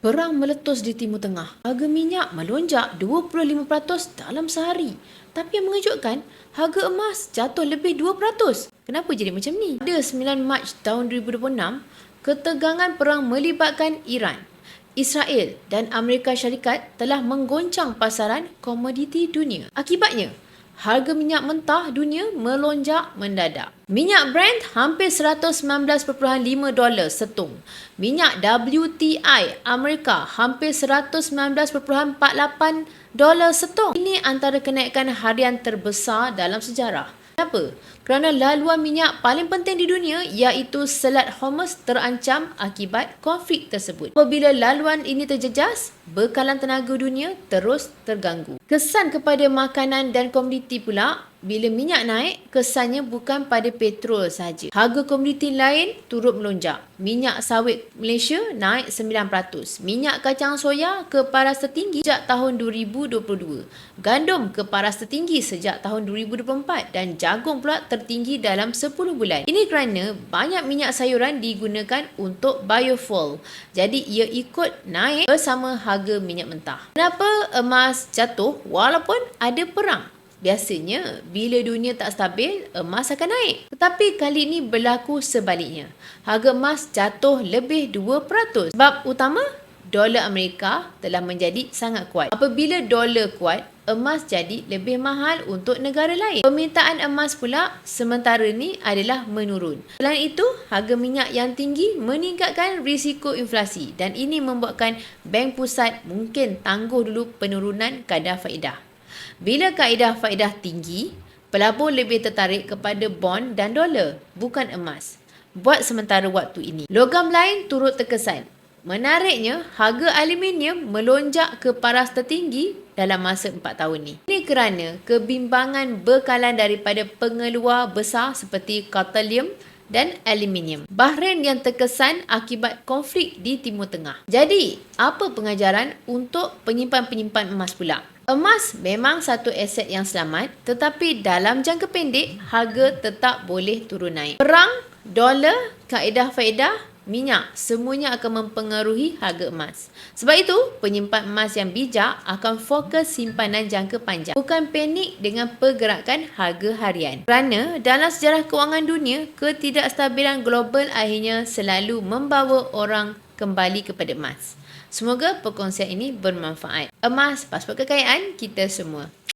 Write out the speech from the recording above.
Perang meletus di Timur Tengah. Harga minyak melonjak 25% dalam sehari. Tapi yang mengejutkan, harga emas jatuh lebih 2%. Kenapa jadi macam ni? Pada 9 Mac tahun 2026, ketegangan perang melibatkan Iran, Israel dan Amerika Syarikat telah menggoncang pasaran komoditi dunia. Akibatnya, harga minyak mentah dunia melonjak mendadak. Minyak Brent hampir $119.5 setung. Minyak WTI Amerika hampir $119.48 setung. Ini antara kenaikan harian terbesar dalam sejarah. Kenapa? Kerana laluan minyak paling penting di dunia iaitu Selat Hormuz terancam akibat konflik tersebut. Apabila laluan ini terjejas, bekalan tenaga dunia terus terganggu. Kesan kepada makanan dan komoditi pula, bila minyak naik, kesannya bukan pada petrol sahaja. Harga komoditi lain turut melonjak. Minyak sawit Malaysia naik 9%. Minyak kacang soya ke paras tertinggi sejak tahun 2022. Gandum ke paras tertinggi sejak tahun 2024 dan jagung pula tertinggi dalam 10 bulan. Ini kerana banyak minyak sayuran digunakan untuk biofuel. Jadi ia ikut naik bersama harga minyak mentah. Kenapa emas jatuh walaupun ada perang? Biasanya, bila dunia tak stabil, emas akan naik. Tetapi kali ini berlaku sebaliknya. Harga emas jatuh lebih 2%. Sebab utama, dolar Amerika telah menjadi sangat kuat. Apabila dolar kuat, emas jadi lebih mahal untuk negara lain. Permintaan emas pula sementara ni adalah menurun. Selain itu, harga minyak yang tinggi meningkatkan risiko inflasi dan ini membuatkan bank pusat mungkin tangguh dulu penurunan kadar faedah. Bila kaedah faedah tinggi, pelabur lebih tertarik kepada bond dan dolar, bukan emas. Buat sementara waktu ini. Logam lain turut terkesan. Menariknya, harga aluminium melonjak ke paras tertinggi dalam masa 4 tahun ni. Ini kerana kebimbangan bekalan daripada pengeluar besar seperti kautilum dan aluminium. Bahrain yang terkesan akibat konflik di Timur Tengah. Jadi, apa pengajaran untuk penyimpan-penyimpan emas pula? Emas memang satu aset yang selamat, tetapi dalam jangka pendek, harga tetap boleh turun naik. Perang, dolar, kaedah faedah, minyak, semuanya akan mempengaruhi harga emas. Sebab itu, penyimpan emas yang bijak akan fokus simpanan jangka panjang. Bukan panik dengan pergerakan harga harian. Kerana dalam sejarah kewangan dunia, ketidakstabilan global akhirnya selalu membawa orang kembali kepada emas. Semoga perkongsian ini bermanfaat. Emas, pasport kekayaan kita semua.